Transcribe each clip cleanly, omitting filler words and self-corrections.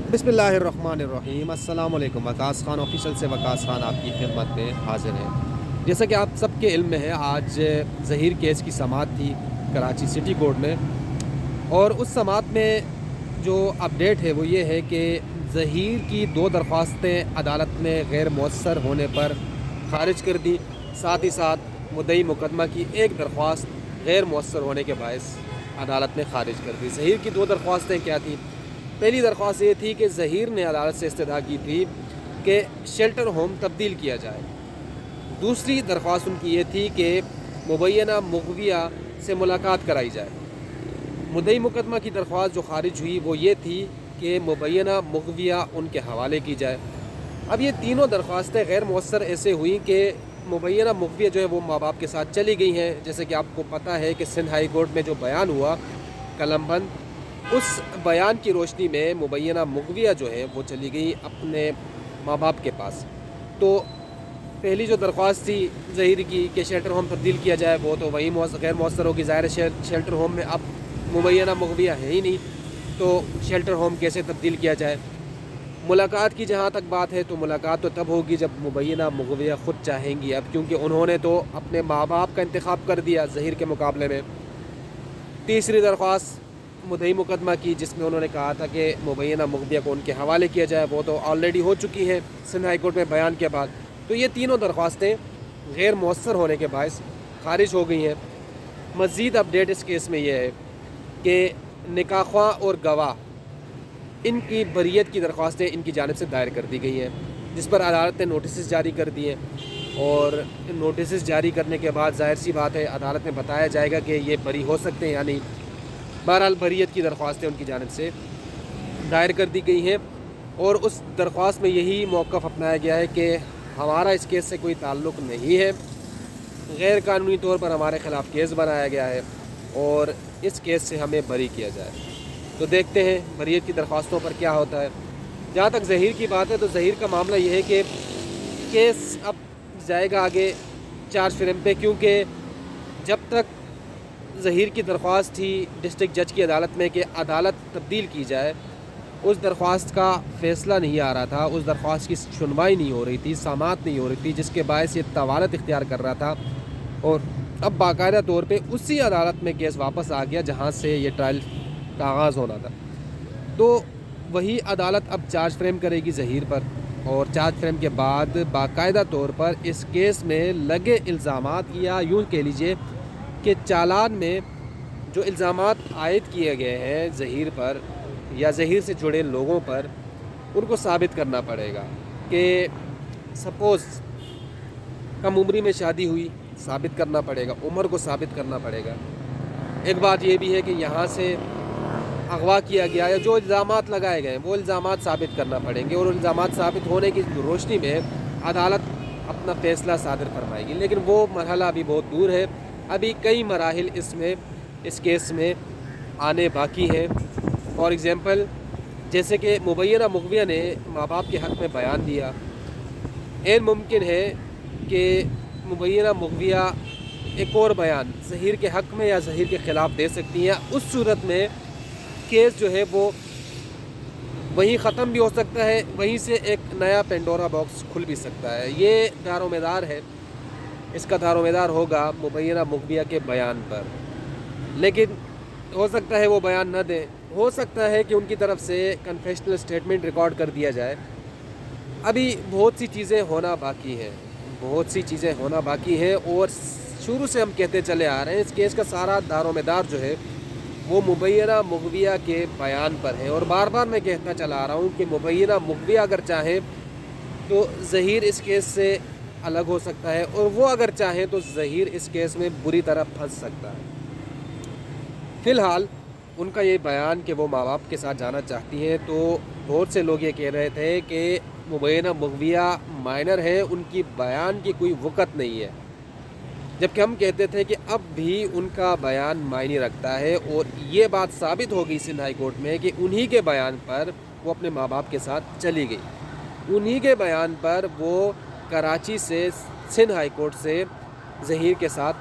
बिस्मिल्लाहिर्रहमानिर्रहीम। अस्सलाम वालेकुम। वकास खान ऑफिशियल से वकास खान आपकी खिदमत में हाजिर है। जैसा कि आप सबके इल्म में है, आज ज़हीर केस की समाअत थी कराची सिटी कोर्ट में, और उस समाअत में जो अपडेट है वो ये है कि ज़हीर की 2 दरख्वास्तें अदालत ने गैर मौसर होने पर ख़ारिज कर दी। साथ ही साथ मुद्दई मुकदमा की एक दरख्वास्त गैर मौसर होने के बायस अदालत ने ख़ारिज कर दी। ज़हीर की 2 दरख्वास्तें क्या थी? पहली दरख्वास्त ये थी कि ज़हीर ने अदालत से इस्तदा की थी कि शेल्टर होम तब्दील किया जाए। दूसरी दरख्वास्त उनकी ये थी कि मुबैना मुग़विया से मुलाकात कराई जाए। मुद्दई मुकदमा की दरख्वास्त जो ख़ारिज हुई वो ये थी कि मुबैना मुग़विया उनके हवाले की जाए। अब ये तीनों दरख्वास्तें गैर मौसर ऐसे हुई कि मुबैना मुग़विया जो है वो माँ बाप के साथ चली गई हैं। जैसे कि आपको पता है कि सिंध हाई कोर्ट में जो बयान हुआ कलमबंद, उस बयान की रोशनी में मुबैना मुग़विया जो है वो चली गई अपने माँ बाप के पास। तो पहली जो दरख्वास्त थी ज़हीर की कि शेल्टर होम तब्दील किया जाए, वो तो वही गैर मौसर होगी। ज़ाहिर शेल्टर होम में अब मुबैना मुग़विया है ही नहीं, तो शेल्टर होम कैसे तब्दील किया जाए। मुलाकात की जहाँ तक बात है, तो मुलाकात तो तब होगी जब मुबैना मुग़विया ख़ुद चाहेंगी। अब क्योंकि उन्होंने तो अपने माँ बाप का इंतखाब कर दिया ज़हीर के मुकाबले में। तीसरी दरख्वास्त मुद्दई मुकदमा की, जिसमें उन्होंने कहा था कि मुबैना मुग़विया को उनके हवाले किया जाए, वो तो ऑलरेडी हो चुकी हैं सिंध हाई कोर्ट में बयान के बाद। तो ये तीनों दरख्वास्तें गैर मौसर होने के बायस ख़ारिज हो गई हैं। मज़ीद अपडेट इस केस में ये है कि निकाह ख्वाह और गवाह इनकी बरियत की दरख्वास्तें इनकी जानिब से दायर कर दी गई हैं, जिस पर अदालत ने नोटिस जारी कर दिए। और नोटिस जारी करने के बाद ज़ाहिर सी बात है अदालत में बताया जाएगा कि ये बरी हो सकते हैं या नहीं। बहरहाल बरियत की दरख्वास्तें उनकी जानिब से दायर कर दी गई हैं, और उस दरख्वास्त में यही मौक़िफ़ अपनाया गया है कि हमारा इस केस से कोई ताल्लुक़ नहीं है, गैर कानूनी तौर पर हमारे ख़िलाफ़ केस बनाया गया है और इस केस से हमें बरी किया जाए। तो देखते हैं बरियत की दरख्वास्तों पर क्या होता है। जहाँ तक ज़हीर की बात है, तो ज़हीर का मामला ये है कि केस अब जाएगा आगे चार्ज फ्रेम पे, क्योंकि जब तक ज़हीर की दरख्वास्त थी डिस्ट्रिक्ट जज की अदालत में कि अदालत तब्दील की जाए, उस दरख्वास्त का फ़ैसला नहीं आ रहा था, उस दरख्वास्त की सुनवाई नहीं हो रही थी, समाअत नहीं हो रही थी, जिसके बायस ये तवालत इख्तियार कर रहा था। और अब बाकायदा तौर पे उसी अदालत में केस वापस आ गया जहाँ से ये ट्रायल का आगाज़ होना था। तो वही अदालत अब चार्ज फ्रेम करेगी ज़हीर पर, और चार्ज फ्रेम के बाद बाकायदा तौर पर इस केस में लगे इल्ज़ामात, या यूँ कह लीजिए कि चालान में जो इल्ज़ामात आयद किए गए हैं ज़हीर पर या ज़हीर से जुड़े लोगों पर, उनको साबित करना पड़ेगा। कि सपोज़ कम उम्री में शादी हुई, साबित करना पड़ेगा, उम्र को साबित करना पड़ेगा। एक बात ये भी है कि यहाँ से अगवा किया गया, या जो इल्ज़ामात लगाए गए हैं वो इल्ज़ामात साबित करना पड़ेंगे, और इल्ज़ामात साबित होने की रोशनी में अदालत अपना फ़ैसला सादिर फरमाएगी। लेकिन वो मरहला अभी बहुत दूर है, अभी कई मराहिल इस केस में आने बाकी हैं। फॉर एग्ज़ाम्पल, जैसे कि मुबैना मुग़विया ने माँ बाप के हक़ में बयान दिया, ऐन मुमकिन है कि मुबैना मुग़विया एक और बयान ज़हीर के हक़ में या ज़हीर के ख़िलाफ़ दे सकती हैं। उस सूरत में केस जो है वो वहीं ख़त्म भी हो सकता है, वहीं से एक नया पेंडोरा बॉक्स खुल भी सकता है। ये दारोमदार है, इसका दारोमदार होगा मुबैना मुग़विया के बयान पर। लेकिन हो सकता है वो बयान न दें, हो सकता है कि उनकी तरफ से कन्फेशनल स्टेटमेंट रिकॉर्ड कर दिया जाए। अभी बहुत सी चीज़ें होना बाकी हैं, बहुत सी चीज़ें होना बाकी हैं, और शुरू से हम कहते चले आ रहे हैं इस केस का सारा दारोमदार जो है वो मुबैना मुग़विया के बयान पर है। और बार बार मैं कहता चला आ रहा हूँ कि मुबैना मुग़विया अगर चाहे तो ज़हीर इस केस से अलग हो सकता है, और वो अगर चाहे तो ज़हीर इस केस में बुरी तरह फंस सकता है। फ़िलहाल उनका ये बयान कि वो माँ बाप के साथ जाना चाहती हैं, तो बहुत से लोग ये कह रहे थे कि मुबैना मुग़विया माइनर है, उनकी बयान की कोई वक़्त नहीं है, जबकि हम कहते थे कि अब भी उनका बयान मायने रखता है। और ये बात साबित हो गई सिंध हाई कोर्ट में कि उन्हीं के बयान पर वो अपने माँ बाप के साथ चली गई, उन्हीं के बयान पर वो कराची से सिंध हाई कोर्ट से ज़हीर के साथ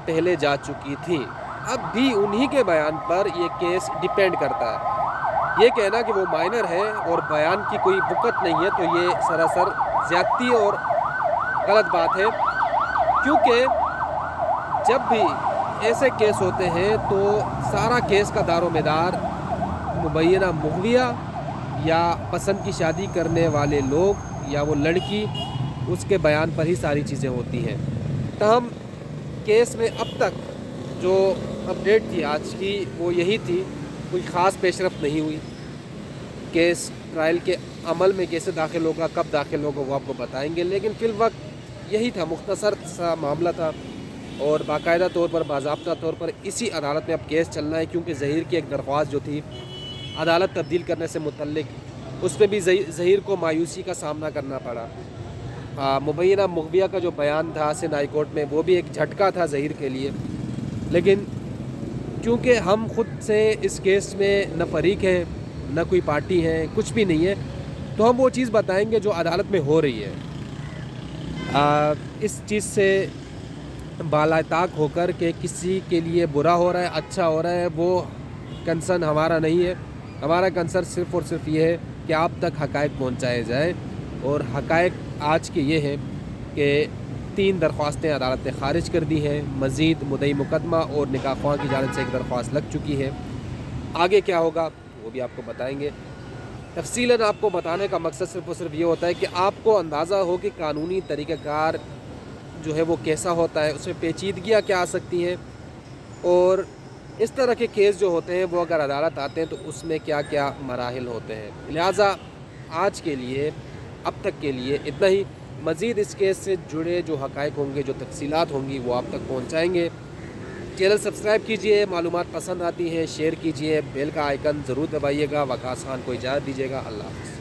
पहले जा चुकी थी। अब भी उन्हीं के बयान पर ये केस डिपेंड करता है। یہ کہنا کہ وہ مائنر ہے اور بیان کی کوئی وقت نہیں ہے تو یہ سراسر زیادتی اور غلط بات ہے، کیونکہ جب بھی ایسے کیس ہوتے ہیں تو سارا کیس کا دار و مدار مبینہ مغویہ یا پسند کی شادی کرنے والے لوگ یا وہ لڑکی، اس کے بیان پر ہی ساری چیزیں ہوتی ہیں۔ تاہم کیس میں اب تک جو اپڈیٹ تھی آج کی وہ یہی تھی، کوئی خاص پیش رفت نہیں ہوئی۔ کیس ٹرائل کے عمل میں کیسے داخل ہوگا، کب داخل ہوگا وہ آپ کو بتائیں گے، لیکن فی الوقت یہی تھا، مختصر سا معاملہ تھا اور باقاعدہ طور پر باضابطہ طور پر اسی عدالت میں اب کیس چلنا ہے، کیونکہ ظہیر کی ایک درخواست جو تھی عدالت تبدیل کرنے سے متعلق، اس میں بھی ظہیر کو مایوسی کا سامنا کرنا پڑا۔ مبینہ مغویہ کا جو بیان تھا حسن ہائی کورٹ میں، وہ بھی ایک جھٹکا تھا ظہیر کے لیے، لیکن کیونکہ ہم خود سے اس کیس میں نہ فریق ہیں نہ کوئی پارٹی ہیں، کچھ بھی نہیں ہے، تو ہم وہ چیز بتائیں گے جو عدالت میں ہو رہی ہے۔ اس چیز سے بالاطاق ہو کر کہ کسی کے لیے برا ہو رہا ہے اچھا ہو رہا ہے، وہ کنسرن ہمارا نہیں ہے۔ ہمارا کنسرن صرف اور صرف یہ ہے کہ آپ تک حقائق پہنچائے جائیں، اور حقائق آج کے یہ ہیں کہ 3 درخواستیں عدالت نے خارج کر دی ہیں، مزید مدعی مقدمہ اور نکاح خواہ کی جانب سے ایک درخواست لگ چکی ہے۔ آگے کیا ہوگا وہ بھی آپ کو بتائیں گے۔ تفصیلاً آپ کو بتانے کا مقصد صرف اور صرف یہ ہوتا ہے کہ آپ کو اندازہ ہو کہ قانونی طریقہ کار جو ہے وہ کیسا ہوتا ہے، اس میں پیچیدگیاں کیا آ سکتی ہیں، اور اس طرح کے کیس جو ہوتے ہیں وہ اگر عدالت آتے ہیں تو اس میں کیا کیا مراحل ہوتے ہیں۔ لہٰذا آج کے لیے، اب تک کے لیے اتنا ہی۔ مزید اس کیس سے جڑے جو حقائق ہوں گے، جو تفصیلات ہوں گی، وہ آپ تک پہنچائیں گے۔ چینل سبسکرائب کیجئے، معلومات پسند آتی ہیں شیئر کیجئے، بیل کا آئیکن ضرور دبائیے گا۔ وقاص خان کو اجازت دیجیے گا، اللہ حافظ۔